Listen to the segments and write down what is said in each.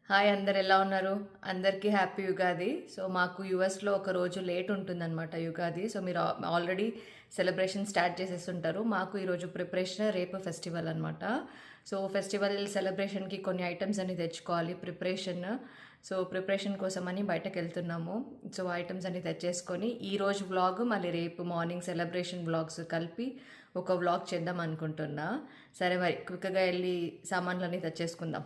Hi అందరు ఎలా ఉన్నారు? అందరికీ హ్యాపీ యుగాది. సో మాకు యూఎస్లో ఒక రోజు లేట్ ఉంటుందన్నమాట యుగాది. సో మీరు ఆల్రెడీ సెలబ్రేషన్ స్టార్ట్ చేసేస్తుంటారు. మాకు ఈరోజు ప్రిపరేషన్, రేపు ఫెస్టివల్ అనమాట. సో ఫెస్టివల్ సెలబ్రేషన్కి కొన్ని ఐటమ్స్ అన్ని తెచ్చుకోవాలి ప్రిపరేషన్. సో ప్రిపరేషన్ కోసం అని బయటకు వెళ్తున్నాము. సో ఐటమ్స్ అన్ని తెచ్చేసుకొని ఈరోజు వ్లాగ్ మళ్ళీ రేపు మార్నింగ్ సెలబ్రేషన్ వ్లాగ్స్ కలిపి ఒక వ్లాగ్ చేద్దాం అనుకుంటున్నా. సరే మరి క్విక్గా వెళ్ళి సామాన్లన్నీ తెచ్చేసుకుందాం.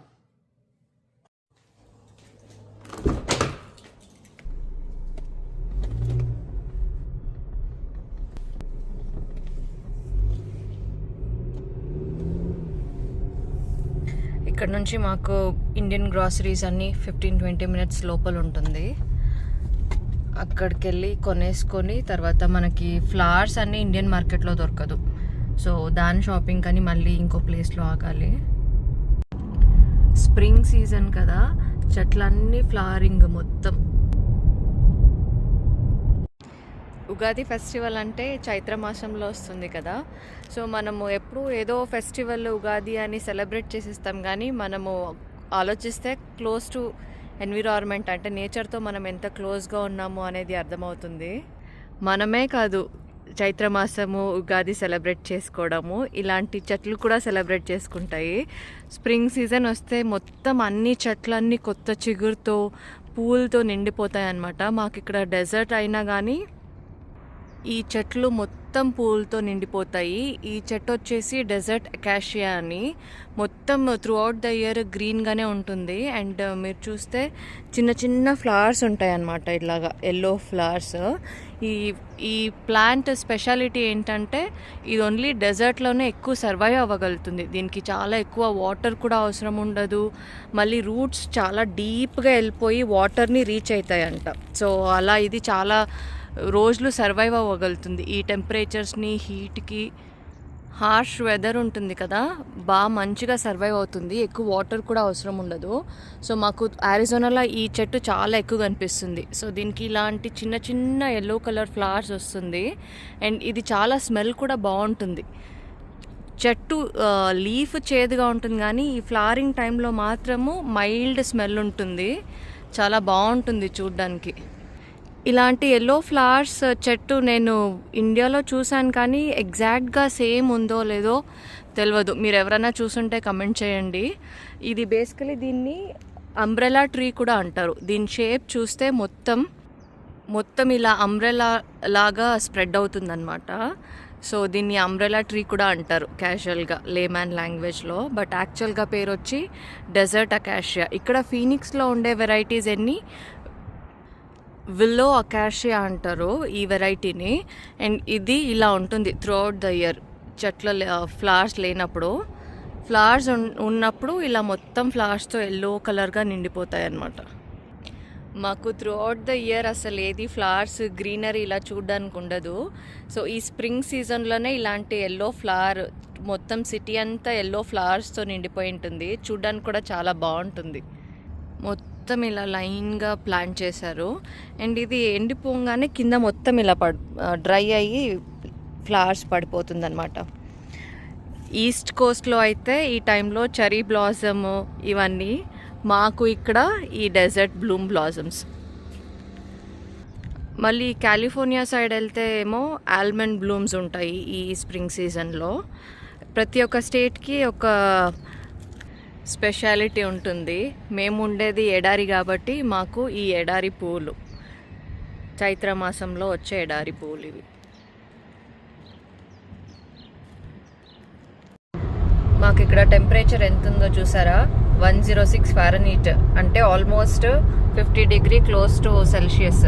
ఇక్కడ నుంచి మాకు ఇండియన్ గ్రాసరీస్ అన్నీ 15-20 మినిట్స్ లోపల ఉంటుంది. అక్కడికి వెళ్ళి కొనేసుకొని తర్వాత మనకి ఫ్లవర్స్ అన్నీ ఇండియన్ మార్కెట్లో దొరకదు. సో దాని షాపింగ్ కానీ మళ్ళీ ఇంకో ప్లేస్లో ఆగాలి. స్ప్రింగ్ సీజన్ కదా, చెట్లన్నీ ఫ్లవరింగ్ మొత్తం. ఉగాది ఫెస్టివల్ అంటే చైత్ర మాసంలో వస్తుంది కదా. సో మనము ఎప్పుడు ఏదో ఫెస్టివల్ ఉగాది అని సెలబ్రేట్ చేసేస్తాం, కానీ మనము ఆలోచిస్తే క్లోజ్ టు ఎన్విరాన్మెంట్ అంటే నేచర్తో మనం ఎంత క్లోజ్గా ఉన్నాము అనేది అర్థమవుతుంది. మనమే కాదు చైత్ర మాసము ఉగాది సెలబ్రేట్ చేసుకోవడము, ఇలాంటి చెట్లు కూడా సెలబ్రేట్ చేసుకుంటాయి. స్ప్రింగ్ సీజన్ వస్తే మొత్తం అన్ని చెట్లన్నీ కొత్త చిగురుతో పూలతో నిండిపోతాయి అన్నమాట. మాకు ఇక్కడ డెజర్ట్ అయినా కానీ ఈ చెట్లు మొత్తం పూలతో నిండిపోతాయి. ఈ చెట్టు వచ్చేసి డెజర్ట్ అకాషియా అని, మొత్తం త్రూ అవుట్ ద ఇయర్ గ్రీన్గానే ఉంటుంది. అండ్ మీరు చూస్తే చిన్న చిన్న ఫ్లవర్స్ ఉంటాయి అన్నమాట, ఇలాగా ఎల్లో ఫ్లవర్స్. ఈ ఈ ప్లాంట్ స్పెషాలిటీ ఏంటంటే ఇది ఓన్లీ డెజర్ట్లోనే ఎక్కువ సర్వైవ్ అవ్వగలుగుతుంది. దీనికి చాలా ఎక్కువ వాటర్ కూడా అవసరం ఉండదు. మళ్ళీ రూట్స్ చాలా డీప్గా వెళ్ళిపోయి వాటర్ని రీచ్ అవుతాయంట. సో అలా ఇది చాలా రోజులు సర్వైవ్ అవ్వగలుగుతుంది. ఈ టెంపరేచర్స్ని, హీట్కి, హార్ష్ వెదర్ ఉంటుంది కదా, బాగా మంచిగా సర్వైవ్ అవుతుంది. ఎక్కువ వాటర్ కూడా అవసరం ఉండదు. సో మాకు ఆరిజోనాలో ఈ చెట్టు చాలా ఎక్కువ కనిపిస్తుంది. సో దీనికి ఇలాంటి చిన్న చిన్న ఎల్లో కలర్ ఫ్లవర్స్ వస్తుంది. అండ్ ఇది చాలా స్మెల్ కూడా బాగుంటుంది. చెట్టు లీఫ్ చేదుగా ఉంటుంది, కానీ ఈ ఫ్లవరింగ్ టైంలో మాత్రము మైల్డ్ స్మెల్ ఉంటుంది. చాలా బాగుంటుంది చూడ్డానికి. ఇలాంటి ఎల్లో ఫ్లవర్స్ చెట్టు నేను ఇండియాలో చూశాను, కానీ ఎగ్జాక్ట్గా సేమ్ ఉందో లేదో తెలియదు. మీరు ఎవరైనా చూసుంటే కమెంట్ చేయండి. ఇది బేసికలీ దీన్ని అంబ్రెలా ట్రీ కూడా అంటారు. దీని షేప్ చూస్తే మొత్తం ఇలా అంబ్రెలా లాగా స్ప్రెడ్ అవుతుందన్నమాట. సో దీన్ని అంబ్రెలా ట్రీ కూడా అంటారు క్యాజువల్గా లేమాన్ లాంగ్వేజ్లో. బట్ యాక్చువల్గా పేరు వచ్చి డెజర్ట్ అకాషియా. ఇక్కడ ఫీనిక్స్లో ఉండే వెరైటీస్ విల్లో అకాషియా అంటారు ఈ వెరైటీని. అండ్ ఇది ఇలా ఉంటుంది త్రూ అవుట్ ద ఇయర్. చెట్ల ఫ్లవర్స్ లేనప్పుడు, ఫ్లవర్స్ ఉన్నప్పుడు ఇలా మొత్తం ఫ్లవర్స్తో ఎల్లో కలర్గా నిండిపోతాయి అన్నమాట. మాకు త్రూ అవుట్ ద ఇయర్ అసలు ఏది ఫ్లవర్స్ గ్రీనరీ ఇలా చూడడానికి ఉండదు. సో ఈ స్ప్రింగ్ సీజన్లోనే ఇలాంటి ఎల్లో ఫ్లవర్, మొత్తం సిటీ అంతా ఎల్లో ఫ్లవర్స్తో నిండిపోయి ఉంటుంది. చూడడానికి కూడా చాలా బాగుంటుంది. మొత్తం ఇలా లైన్గా ప్లాంట్ చేశారు. అండ్ ఇది ఎండిపోగానే కింద మొత్తం ఇలా డ్రై అయ్యి ఫ్లవర్స్ పడిపోతుంది అనమాట. ఈస్ట్ కోస్ట్లో అయితే ఈ టైంలో చెరీ బ్లాసమ్ ఇవన్నీ, మాకు ఇక్కడ ఈ డెజర్ట్ బ్లూమ్ బ్లాసమ్స్. మళ్ళీ కాలిఫోర్నియా సైడ్ వెళ్తే ఏమో ఆల్మండ్ బ్లూమ్స్ ఉంటాయి ఈ స్ప్రింగ్ సీజన్లో. ప్రతి ఒక్క స్టేట్కి ఒక స్పెషాలిటీ ఉంటుంది. మేము ఉండేది ఎడారి కాబట్టి మాకు ఈ ఎడారి పూలు, చైత్ర మాసంలో వచ్చే ఎడారి పూలు ఇవి. మాకు ఇక్కడ టెంపరేచర్ ఎంత ఉందో చూసారా, 106 ఫారెన్హీట్, అంటే almost 50 degree close to Celsius.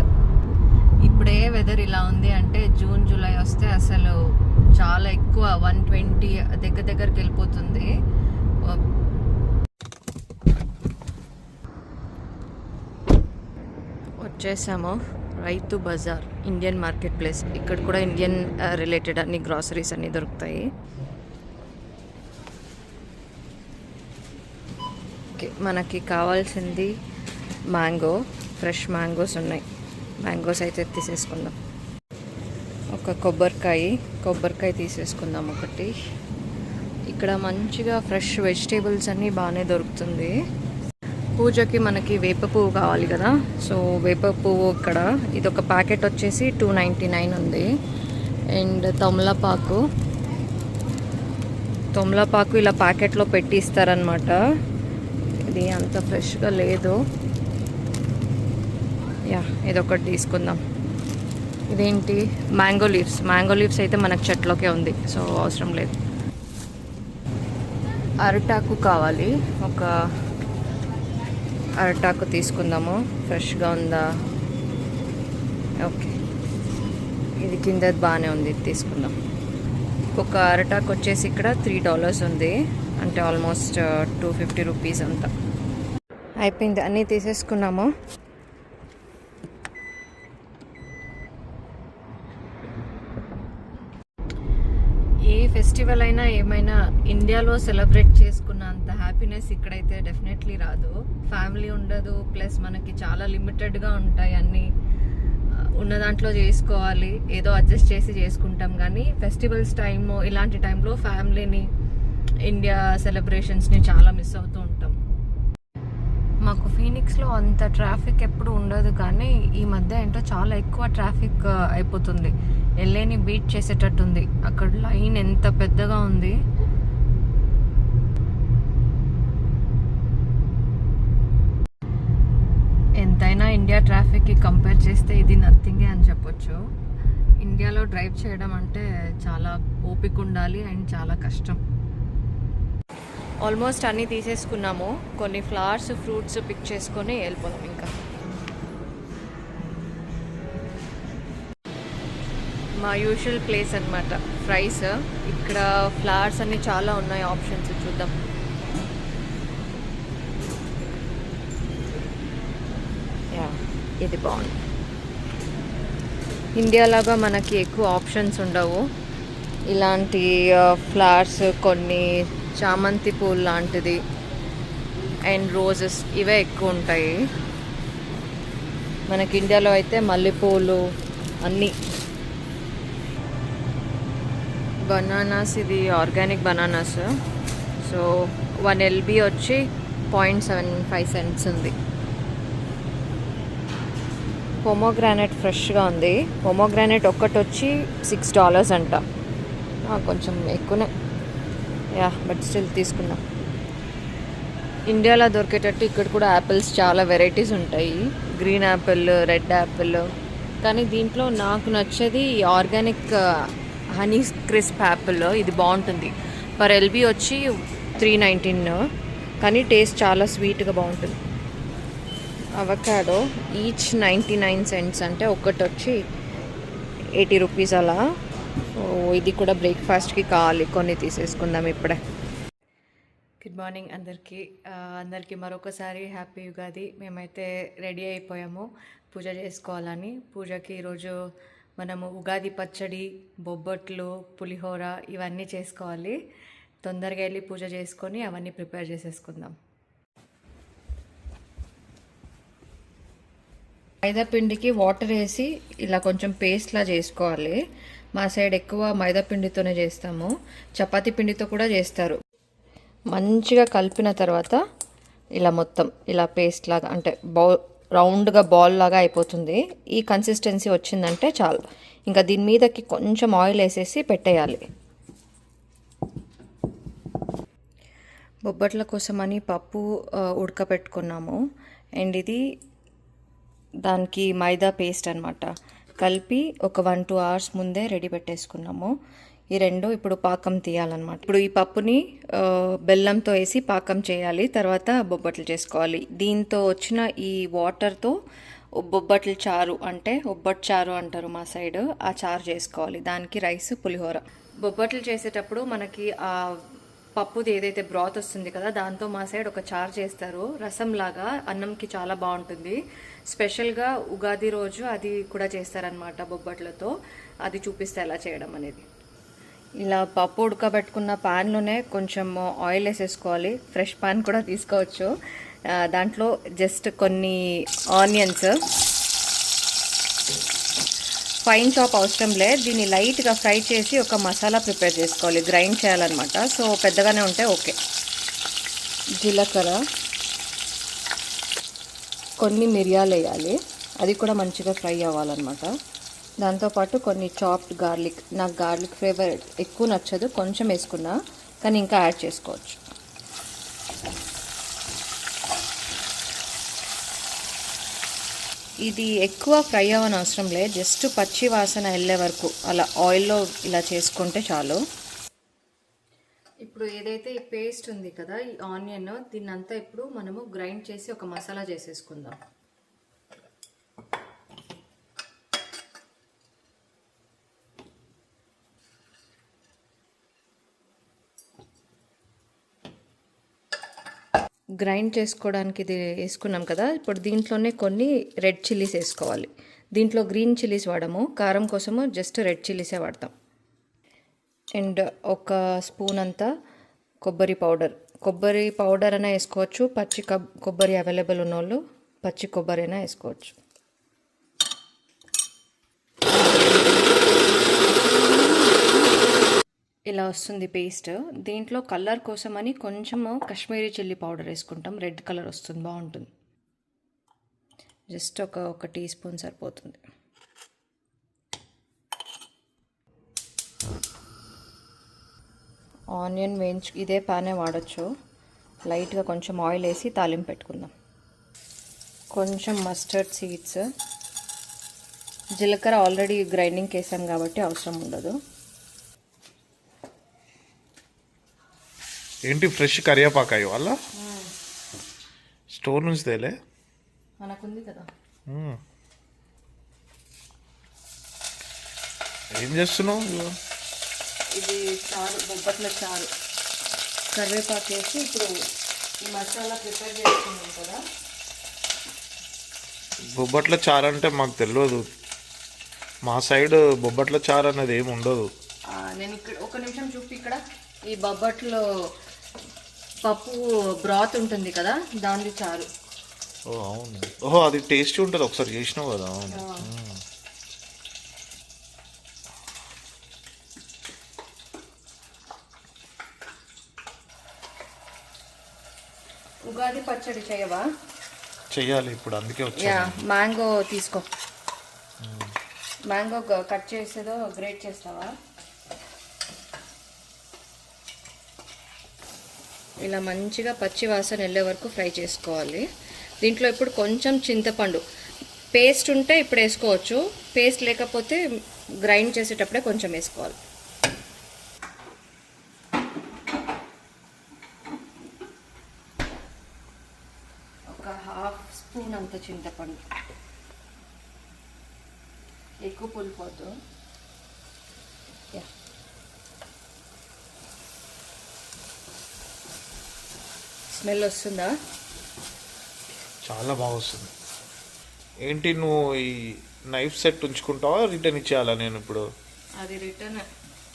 ఇప్పుడే వెదర్ ఇలా ఉంది అంటే జూన్ జూలై వస్తే అసలు చాలా ఎక్కువ 120 దగ్గరికి వెళ్ళిపోతుంది. వచ్చేసాము Rythu Bazar, Indian market place. ఇక్కడ కూడా ఇండియన్ రిలేటెడ్ అన్ని గ్రాసరీస్ అన్నీ దొరుకుతాయి. ఓకే, మనకి కావాల్సింది మ్యాంగో, ఫ్రెష్ మ్యాంగోస్ ఉన్నాయి. మ్యాంగోస్ అయితే తీసేసుకుందాం. ఒక కొబ్బరికాయ తీసేసుకుందాం ఒకటి. ఇక్కడ మంచిగా ఫ్రెష్ వెజిటేబుల్స్ అన్నీ బాగానే దొరుకుతుంది. పూజకి మనకి వేప పువ్వు కావాలి కదా, సో వేప పువ్వు ఇక్కడ ఇది ఒక ప్యాకెట్ వచ్చేసి 299 ఉంది. అండ్ తమలపాకు ఇలా ప్యాకెట్లో పెట్టి ఇస్తారనమాట. ఇది అంత ఫ్రెష్గా లేదు. ఇదొకటి తీసుకుందాం. ఇదేంటి, మ్యాంగో లీవ్స్ అయితే మనకు చెట్లోకే ఉంది, సో అవసరం లేదు. అరిటాకు కావాలి, ఒక అరిటాకు తీసుకుందాము. ఫ్రెష్గా ఉందా? ఓకే, ఇది కింద బాగానే ఉంది, ఇది తీసుకుందాం. ఒక అరిటాకు వచ్చేసి ఇక్కడ $3 ఉంది, అంటే ఆల్మోస్ట్ 250 రూపీస్ అంతా. అయిపోయింది, అన్నీ తీసేసుకున్నాము. ఏ ఫెస్టివల్ అయినా ఏమైనా ఇండియాలో సెలబ్రేట్ చేసుకున్న అంత హ్యాపీనెస్ ఇక్కడైతే డెఫినెట్లీ రాదు. ఫ్యామిలీ ఉండదు, ప్లస్ మనకి చాలా లిమిటెడ్గా ఉంటాయి అన్నీ. ఉన్న దాంట్లో చేసుకోవాలి, ఏదో అడ్జస్ట్ చేసి చేసుకుంటాం. కానీ ఫెస్టివల్స్ టైము, ఇలాంటి టైంలో ఫ్యామిలీని, ఇండియా సెలబ్రేషన్స్ని చాలా మిస్ అవుతూ ఉంటాం. మాకు ఫీనిక్స్లో అంత ట్రాఫిక్ ఎప్పుడు ఉండదు, కానీ ఈ మధ్య ఏంటో చాలా ఎక్కువ ట్రాఫిక్ అయిపోతుంది. ఎల్ఏని బీట్ చేసేటట్టుంది. అక్కడ లైన్ ఎంత పెద్దగా ఉంది. ఎంతైనా ఇండియా ట్రాఫిక్కి కంపేర్ చేస్తే ఇది నథింగే అని చెప్పొచ్చు. ఇండియాలో డ్రైవ్ చేయడం అంటే చాలా ఓపిక ఉండాలి అండ్ చాలా కష్టం. ఆల్మోస్ట్ అన్నీ తీసేసుకున్నాము. కొన్ని ఫ్లవర్స్, ఫ్రూట్స్ పిక్ చేసుకొని వెళ్ళిపోదాం. ఇంకా మా యూజువల్ ప్లేస్ అన్నమాట, ఫ్రైస్. ఇక్కడ ఫ్లవర్స్ అన్నీ చాలా ఉన్నాయి, ఆప్షన్స్ చూద్దాం. ఇది బాగుంది. ఇండియాలాగా మనకి ఎక్కువ ఆప్షన్స్ ఉండవు. ఇలాంటి ఫ్లవర్స్, కొన్ని చామంతి పూలు లాంటిది అండ్ రోజెస్, ఇవే ఎక్కువ ఉంటాయి. మనకి ఇండియాలో అయితే మల్లెపూలు అన్నీ. బనానాస్, ఇది ఆర్గానిక్ బనానాస్. సో 1 LB వచ్చి 0.75 cents ఉంది. పొమోగ్రానైట్ ఫ్రెష్గా ఉంది. పొమోగ్రానైట్ ఒక్కటి వచ్చి $6 అంట. కొంచెం ఎక్కువనే, బట్ స్టిల్ తీసుకున్నాం. ఇండియాలో దొరికేటట్టు ఇక్కడ కూడా యాపిల్స్ చాలా వెరైటీస్ ఉంటాయి. Green Apple, red Apple. కానీ దీంట్లో నాకు నచ్చేది ఆర్గానిక్ హనీ క్రిస్ప్ యాపిల్. ఇది బాగుంటుంది. పర్ LB వచ్చి 319, కానీ టేస్ట్ చాలా స్వీట్గా బాగుంటుంది. అవకాడో ఈచ్ 99 cents, అంటే ఒక్కటి వచ్చి 80 రూపీస్ అలా. ఇది కూడా బ్రేక్ఫాస్ట్కి కావాలి, కొన్ని తీసేసుకుందాం ఇప్పుడే. గుడ్ మార్నింగ్ అందరికీ మరొకసారి హ్యాపీ ఉగాది. మేమైతే రెడీ అయిపోయాము పూజ చేసుకోవాలని. పూజకి ఈరోజు మనము ఉగాది పచ్చడి, బొబ్బట్లు, పులిహోర ఇవన్నీ చేసుకోవాలి. తొందరగా వెళ్ళి పూజ చేసుకొని అవన్నీ ప్రిపేర్ చేసేసుకుందాం. మైదా పిండికి వాటర్ వేసి ఇలా కొంచెం పేస్ట్లా చేసుకోవాలి. మా సైడ్ ఎక్కువ మైదా పిండితోనే చేస్తాము. చపాతీ పిండితో కూడా చేస్తారు. మంచిగా కలిపిన తర్వాత ఇలా మొత్తం ఇలా పేస్ట్ లాగా, అంటే రౌండ్గా బాల్ లాగా అయిపోతుంది. ఈ కన్సిస్టెన్సీ వచ్చిందంటే చాలు. ఇంకా దీని మీదకి కొంచెం ఆయిల్ వేసేసి పెట్టేయాలి. బొబ్బట్ల కోసమని పప్పు ఉడకపెట్టుకున్నాము. అండ్ ఇది దానికి మైదా పేస్ట్ అనమాట. కలిపి ఒక 1-2 hours ముందే రెడీ పెట్టేసుకున్నాము. ఈ రెండు ఇప్పుడు పాకం తీయాలన్నమాట. ఇప్పుడు ఈ పప్పుని బెల్లంతో వేసి పాకం చేయాలి. తర్వాత బొబ్బట్లు చేసుకోవాలి. దీంతో వచ్చిన ఈ వాటర్తో బొబ్బట్ల చారు, అంటే ఒబ్బట్ చారు అంటారు మా సైడ్, ఆ చారు చేసుకోవాలి. దానికి రైస్, పులిహోర. బొబ్బట్లు చేసేటప్పుడు మనకి ఆ పప్పుది ఏదైతే బ్రాత్ వస్తుంది కదా, దాంతో మా సైడ్ ఒక చారు చేస్తారు, రసంలాగా. అన్నంకి చాలా బాగుంటుంది. స్పెషల్గా ఉగాది రోజు అది కూడా చేస్తారనమాట బొబ్బట్లతో. అది చూపిస్తే ఎలా చేయడం అనేది. ఇలా పప్పు ఉడకబెట్టుకున్న ప్యాన్లోనే కొంచెం ఆయిల్ వేసేసుకోవాలి. ఫ్రెష్ ప్యాన్ కూడా తీసుకోవచ్చు. దాంట్లో జస్ట్ కొన్ని ఆనియన్స్, ఫైన్ చాప్ అవసరం లేదు, దీన్ని లైట్గా ఫ్రై చేసి ఒక మసాలా ప్రిపేర్ చేసుకోవాలి. గ్రైండ్ చేయాలన్నమాట. సో పెద్దగానే ఉంటే ఓకే. జీలకర్ర, కొన్ని మిరియాలు వేయాలి, అది కూడా మంచిగా ఫ్రై అవ్వాలన్నమాట. దాంతోపాటు కొన్ని చాప్డ్ గార్లిక్, నాకు గార్లిక్ ఫ్లేవర్ ఎక్కువ నచ్చదు, కొంచెం వేసుకున్నా, కానీ ఇంకా యాడ్ చేసుకోవచ్చు. ఇది ఎక్కువ ఫ్రై అవ్వని అవసరం లేదు, జస్ట్ పచ్చి వాసన వెళ్ళే వరకు అలా ఆయిల్లో ఇలా చేసుకుంటే చాలు. ఇప్పుడు ఏదైతే ఈ పేస్ట్ ఉంది కదా, ఈ ఆనియన్, దీన్నంతా ఇప్పుడు మనము గ్రైండ్ చేసి ఒక మసాలా చేసేసుకుందాం. గ్రైండ్ చేసుకోవడానికి ఇది వేసుకున్నాం కదా, ఇప్పుడు దీంట్లోనే కొన్ని రెడ్ చిల్లీస్ వేసుకోవాలి. దీంట్లో గ్రీన్ చిల్లీస్ వాడము, కారం కోసము జస్ట్ రెడ్ చిల్లీసే వాడతాం. అండ్ ఒక స్పూన్ అంతా కొబ్బరి పౌడర్ అయినా వేసుకోవచ్చు, పచ్చి కొబ్బరి అవైలబుల్ ఉన్న వాళ్ళు పచ్చి కొబ్బరి అయినా వేసుకోవచ్చు. ఇలా వస్తుంది పేస్ట్. దీంట్లో కలర్ కోసమని కొంచెము కాశ్మీరీ చిల్లీ పౌడర్ వేసుకుంటాం, రెడ్ కలర్ వస్తుంది, బాగుంటుంది. జస్ట్ ఒక టీ స్పూన్ సరిపోతుంది. ఆనియన్ ఇదే ప్యానే వాడచ్చు. లైట్గా కొంచెం ఆయిల్ వేసి తాలింపు పెట్టుకుందాం. కొంచెం మస్టర్డ్ సీడ్స్, జీలకర్ర ఆల్రెడీ గ్రైండింగ్కి వేసాం కాబట్టి అవసరం ఉండదు. ఏంటి ఫ్రెష్ కరివేపాకు వాళ్ళ స్టోర్ నుంచి తేలే మనకుంది కదా. ఏం చేస్తున్నావు? ఇది చారు, బొబ్బట్ల చారు. కరివేపాకు వేసి ఇప్పుడు ఈ మసాలా ప్రిపేర్ చేసుకున్నాం కదా. బొబ్బట్ల చారు అంటే మాకు తెలియదు, మా సైడ్ బొబ్బట్ల చారు అనేది ఏమి ఉండదు. నేను ఇక్కడ ఒక నిమిషం చూపి, ఇక్కడ ఈ బొబ్బట్లో పప్పు బ్రాత్ ఉంటుంది కదా, దాని చారు. ఓ అవును, ఓహో అది టేస్టీ ఉంటుంది, ఒకసారి చేసినావు కదా. ఉగాది పచ్చడి చేయవా? చెయ్యాలి ఇప్పుడు, అందుకే వచ్చా. మ్యాంగో తీసుకో, మ్యాంగో కట్ చేసేదో గ్రేట్ చేస్తావా? ఇలా మంచిగా పచ్చి వాసన వెళ్ళే వరకు ఫ్రై చేసుకోవాలి. దీంట్లో ఇప్పుడు కొంచెం చింతపండు పేస్ట్ ఉంటే ఇప్పుడు వేసుకోవచ్చు, పేస్ట్ లేకపోతే గ్రైండ్ చేసేటప్పుడే కొంచెం వేసుకోవాలి. ఒక హాఫ్ స్పూన్ అంత చింతపండు, ఎక్కువ పులిపోతు. స్మెల్ వస్తుందా? చాలా బాగా వస్తుంది. ఏంటి నువ్వు ఈ నైఫ్ సెట్ ఉంచుకుంటావా, రిటర్న్ ఇచ్చేయాలా నేను ఇప్పుడు? అది రిటర్న్.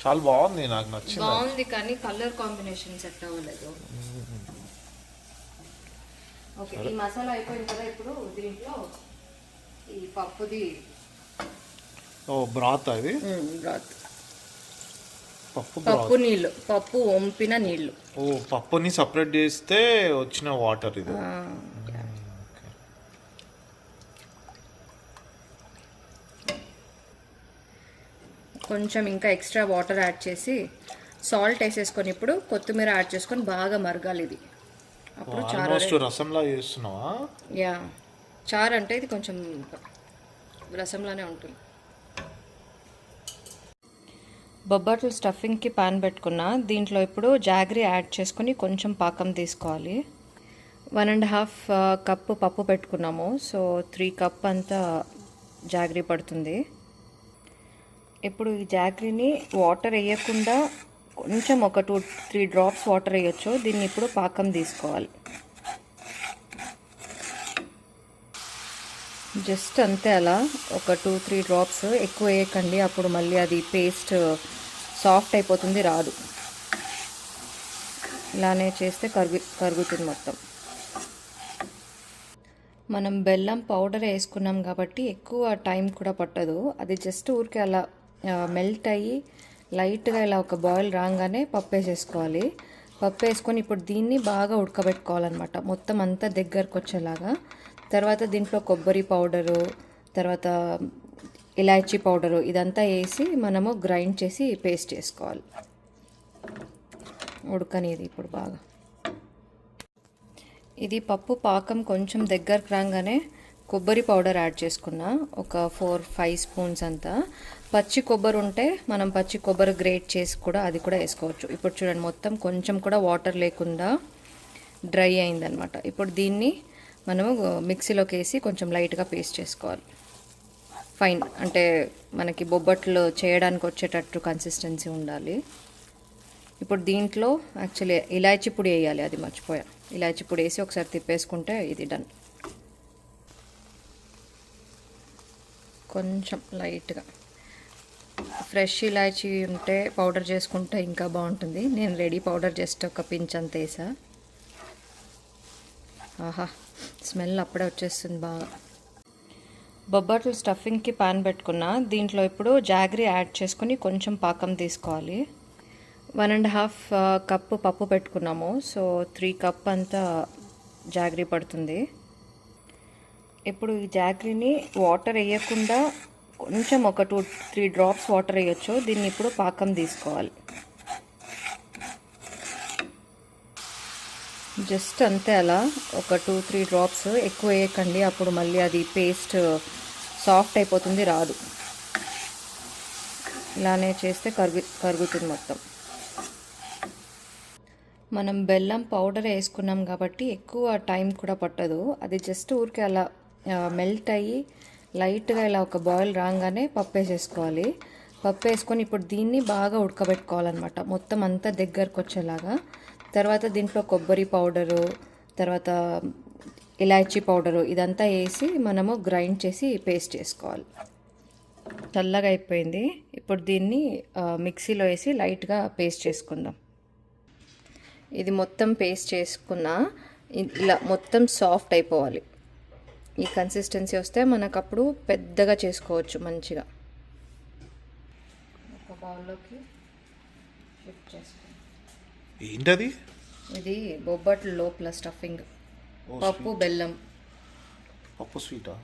చాలా బాగుంది, నాకు నచ్చింది. బాగుంది కానీ కలర్ కాంబినేషన్ సెట్ అవ్వలేదు. ఓకే, ఈ మసాలా అయిపోయింది కదా, ఇప్పుడు దీంట్లో ఈ పప్పుది. ఓ బ్రాత్, అది బ్రాత్, పప్పు నీళ్ళు, పప్పు వంపిన నీళ్ళు. ఓ పప్పుని సపరేట్ చేస్తే వచ్చిన వాటర్ ఇది. కొంచెం ఇంకా ఎక్స్ట్రా వాటర్ యాడ్ చేసి సాల్ట్ వేసేసుకొని ఇప్పుడు కొత్తిమీర యాడ్ చేసుకొని బాగా మరగాలి ఇది. అప్పుడు చారు రసంలా చేస్తున్నావా? యా, చారు అంటే ఇది కొంచెం రసంలానే ఉంటుంది. బొబ్బట్లు స్టఫింగ్కి పాన్ పెట్టుకున్నా, దీంట్లో ఇప్పుడు జాగరీ యాడ్ చేసుకొని కొంచెం పాకం తీసుకోవాలి. 1.5 కప్పు పప్పు పెట్టుకున్నాము, సో 3 కప్ అంతా జాగరీ పడుతుంది. ఇప్పుడు ఈ జాగరీని వాటర్ వేయకుండా కొంచెం ఒక 2-3 డ్రాప్స్ వాటర్ వేయచ్చు. దీన్ని ఇప్పుడు పాకం తీసుకోవాలి. జస్ట్ అంతే, అలా ఒక 2-3 డ్రాప్స్, ఎక్కువ వేయకండి, అప్పుడు మళ్ళీ అది పేస్ట్ సాఫ్ట్ అయిపోతుంది, రాదు. ఇలానే చేస్తే కరుగుతుంది మొత్తం. మనం బెల్లం పౌడర్ వేసుకున్నాం కాబట్టి ఎక్కువ టైం కూడా పట్టదు. అది జస్ట్ ఊరికే అలా మెల్ట్ అయ్యి లైట్గా ఇలా ఒక బాయిల్ రాగానే పప్పు వేసేసుకోవాలి. పప్పు వేసుకొని ఇప్పుడు దీన్ని బాగా ఉడకబెట్టుకోవాలన్నమాట, మొత్తం అంతా దగ్గరకు వచ్చేలాగా. తర్వాత దీంట్లో కొబ్బరి పౌడరు, తర్వాత ఇలాచీ పౌడరు ఇదంతా వేసి మనము గ్రైండ్ చేసి పేస్ట్ చేసుకోవాలి. ఉడకనేది ఇప్పుడు బాగా. ఇది పప్పు పాకం కొంచెం దగ్గరకు రాగానే కొబ్బరి పౌడర్ యాడ్ చేసుకున్నా, ఒక 4-5 స్పూన్స్ అంతా. పచ్చి కొబ్బరి ఉంటే మనం పచ్చి కొబ్బరి గ్రేట్ చేసి కూడా అది కూడా వేసుకోవచ్చు. ఇప్పుడు చూడండి మొత్తం కొంచెం కూడా వాటర్ లేకుండా డ్రై అయిందనమాట. ఇప్పుడు దీన్ని మనము మిక్సీలోకి వేసి కొంచెం లైట్గా పేస్ట్ చేసుకోవాలి. ఫైన్ అంటే మనకి బొబ్బట్లు చేయడానికి వచ్చేటట్టు కన్సిస్టెన్సీ ఉండాలి. ఇప్పుడు దీంట్లో యాక్చువల్లీ ఇలాచీ పొడి వేయాలి, అది మర్చిపోయా. ఇలాచీ పొడి వేసి ఒకసారి తిప్పేసుకుంటే ఇది డన్. కొంచెం లైట్గా ఫ్రెష్ ఇలాచీ ఉంటే పౌడర్ చేసుకుంటే ఇంకా బాగుంటుంది. నేను రెడీ పౌడర్ జస్ట్ ఒక పించ్ అంత వేసా. ఆహా, స్మెల్ అప్పుడే వచ్చేస్తుంది బాగా. బొబ్బట్లు స్టఫింగ్కి పాన్ పెట్టుకున్నా. దీంట్లో ఇప్పుడు జాగరీ యాడ్ చేసుకొని కొంచెం పాకం తీసుకోవాలి. 1.5 కప్పు పప్పు పెట్టుకున్నాము, సో 3 కప్ అంతా జాగరీ పడుతుంది. ఇప్పుడు ఈ జాగరీని వాటర్ వేయకుండా కొంచెం ఒక 2-3 డ్రాప్స్ వాటర్ వేయచ్చు. దీన్ని ఇప్పుడు పాకం తీసుకోవాలి. జస్ట్ అంతే, అలా ఒక 2-3 డ్రాప్స్, ఎక్కువ వేయకండి, అప్పుడు మళ్ళీ అది పేస్ట్ సాఫ్ట్ అయిపోతుంది, రాదు. ఇలానే చేస్తే కరుగుతుంది మొత్తం. మనం బెల్లం పౌడర్ వేసుకున్నాం కాబట్టి ఎక్కువ టైం కూడా పట్టదు. అది జస్ట్ ఊరికే అలా మెల్ట్ అయ్యి లైట్గా ఇలా ఒక బాయిల్ రాగానే పప్పు వేసేసుకోవాలి. పప్పు వేసుకొని ఇప్పుడు దీన్ని బాగా ఉడకబెట్టుకోవాలన్నమాట, మొత్తం అంతా దగ్గరకు వచ్చేలాగా. తర్వాత దీంట్లో కొబ్బరి పౌడరు, తర్వాత ఇలాచీ పౌడరు ఇదంతా వేసి మనము గ్రైండ్ చేసి పేస్ట్ చేసుకోవాలి. చల్లగా అయిపోయింది. ఇప్పుడు దీన్ని మిక్సీలో వేసి లైట్గా పేస్ట్ చేసుకుందాం. ఇది మొత్తం పేస్ట్ చేసుకున్నా ఇలా మొత్తం సాఫ్ట్ అయిపోవాలి. ఈ కన్సిస్టెన్సీ వస్తే మనకు అప్పుడు పెద్దగా చేసుకోవచ్చు మంచిగా. ఒక బౌల్లోకి షిఫ్ట్ చేసుకుందాం. ఏంటది? ఇది బొబ్బట్లు లోపల స్టఫింగ్, పప్పు బెల్లం. పప్పు స్వీటా?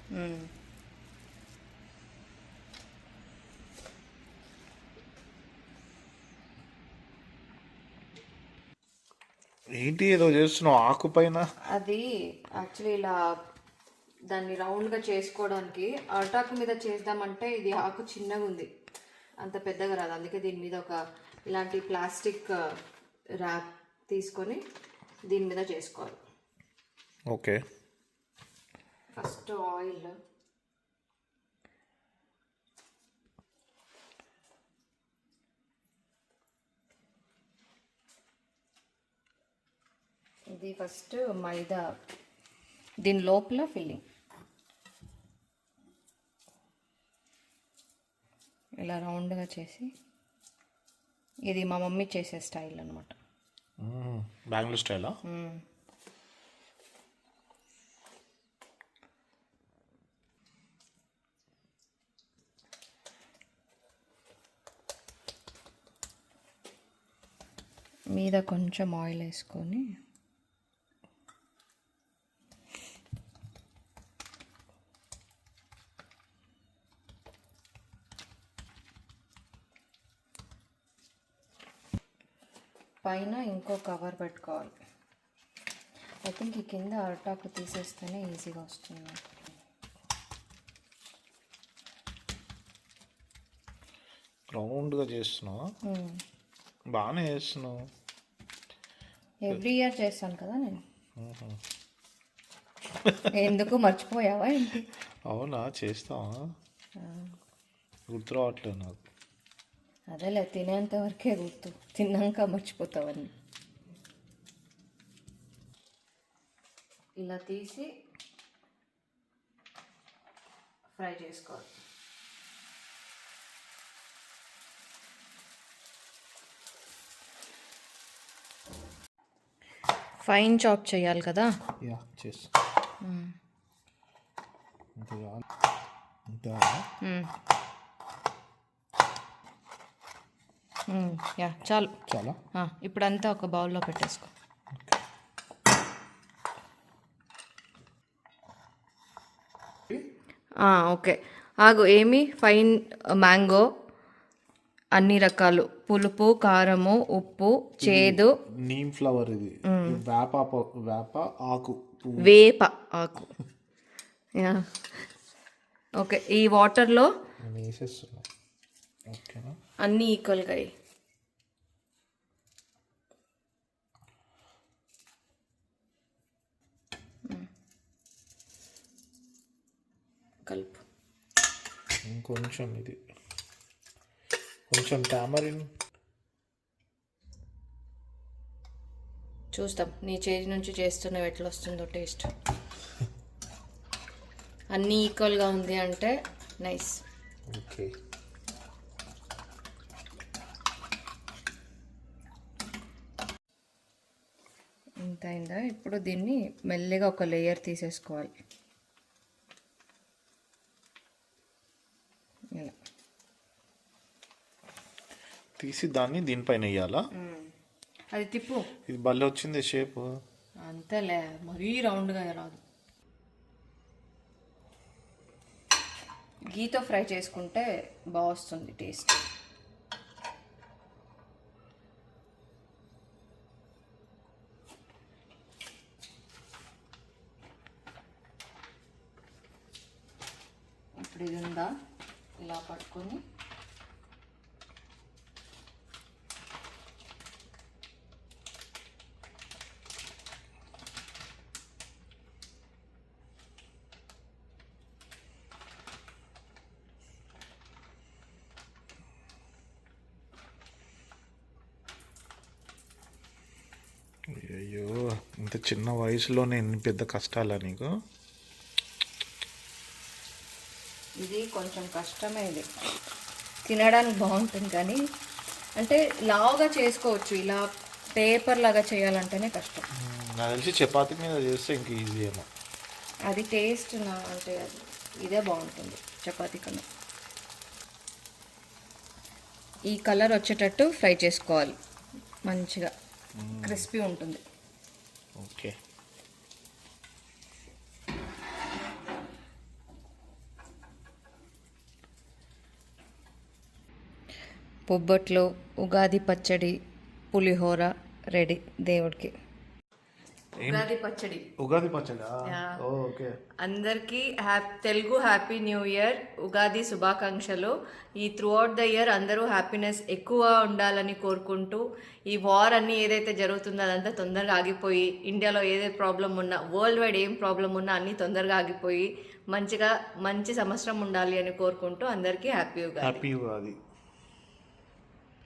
ఏంటి ఏదో చేస్తున్నావు ఆకు పైన? అది యాక్చువల్లీ ఇలా దాన్ని రౌండ్గా చేసుకోవడానికి అరటాకు మీద చేద్దామంటే ఇది ఆకు చిన్నగా ఉంది, అంత పెద్దగా రాదు. అందుకే దీని మీద ఒక ఇలాంటి ప్లాస్టిక్ ర్యాప్ తీసుకొని దీని మీద చేసుకోవాలి. ఓకే, ఫస్ట్ ఆయిల్, ఇది ఫస్ట్ మైదా, దీని లోపల ఫిల్లింగ్ ఇలా రౌండ్గా చేసి, ఇది మా మమ్మీ చేసే స్టైల్ అనమాట, బెంగళూరు స్టైలా? మీద కొంచెం ఆయిల్ వేసుకొని పైన ఇంకో కవర్ పెట్టుకోవాలి. ఐ థింక్ ఈ కింద అరటాకు తీసేస్తేనే ఈజీగా వస్తుంది. రౌండ్గా చేస్తున్నావు, బాగానే చేస్తున్నావు. ఎవ్రీ ఇయర్ చేస్తాను కదా నేను. ఎందుకు మర్చిపోయావా ఏంటి? అవునా, చేస్తావా? గుర్తు రావట్లేదు నాకు. అదేలే, తినేంత వరకే గుర్తు, తిన్నాక మర్చిపోతావన్నీ. ఇలా తీసి ఫ్రై చేసుకోవాలి. ఫైన్ చాప్ చేయాలి కదా. యా, చేస్తా. యా చాలు. చాలా. ఇప్పుడంతా ఒక బౌల్లో పెట్టేసుకో. ఓకే ఆగు. ఏమి ఫైన్ మ్యాంగో, అన్ని రకాలు, పులుపు, కారము, ఉప్పు, చేదు, నీమ్ ఫ్లవర్, ఇది వేప ఆకు, వేప ఆకు. Yeah okay. ఈ వాటర్లో వేసేస్తున్నా. ఓకేనా? అన్నీ ఈక్వల్గా అయ్యి కలుపు. ఇంకొంచెం ఇది, కొంచెం టామరిన్. చూస్తాం నీ చేతి నుంచి చేస్తున్నవి ఎట్లా వస్తుందో టేస్ట్. అన్నీ ఈక్వల్గా ఉంది అంటే నైస్. ఓకే. ఇంత అయిందా? ఇప్పుడు దీన్ని మెల్లిగా ఒక లేయర్ తీసేసుకోవాలి. ఇలా తీసి దాన్ని దీనిపైన వేయాలా? అది తిప్పు. ఇది భలే వచ్చింది షేప్. అంతేలే, మరీ రౌండ్గా రాదు. గీతో ఫ్రై చేసుకుంటే బాగా వస్తుంది టేస్ట్. ఇప్పుడు ఇది ఉందా, ఇలా పట్టుకొని అయ్యో, ఇంత చిన్న వయసులోనే ఎన్ని పెద్ద కష్టాలా నీకు? ఇది కొంచెం కష్టమే. ఇది తినడానికి బాగుంటుంది కానీ అంటే లావుగా చేసుకోవచ్చు, ఇలా పేపర్ లాగా చేయాలంటేనే కష్టం. నాకు తెలిసి చపాతీ మీద చేస్తే ఇంక ఈజీ ఏమో. అది టేస్ట్ అంటే ఇదే బాగుంటుంది చపాతీ కన్నా. ఈ కలర్ వచ్చేటట్టు ఫ్రై చేసుకోవాలి, మంచిగా క్రిస్పీ ఉంటుంది. ఓకే. బొబ్బట్లు, ఉగాది పచ్చడి, పులిహోర రెడీ దేవుడికి. ఉగాది పచ్చడి. ఉగాది పచ్చడి. ఓకే. అందరికీ Telugu happy new year, Ugadi శుభాకాంక్షలు. ఈ త్రూ అవుట్ ద ఇయర్ అందరూ హ్యాపీనెస్ ఎక్కువ ఉండాలని కోరుకుంటూ, ఈ వార్ అన్నీ ఏదైతే జరుగుతుందో అదంతా తొందరగా ఆగిపోయి, ఇండియాలో ఏదైతే ప్రాబ్లం ఉన్నా, వరల్డ్ వైడ్ ఏం ప్రాబ్లం ఉన్నా అన్నీ తొందరగా ఆగిపోయి మంచి సంవత్సరం ఉండాలి అని కోరుకుంటూ అందరికీ హ్యాపీ ఉగాది. హ్యాపీ ఉగాది.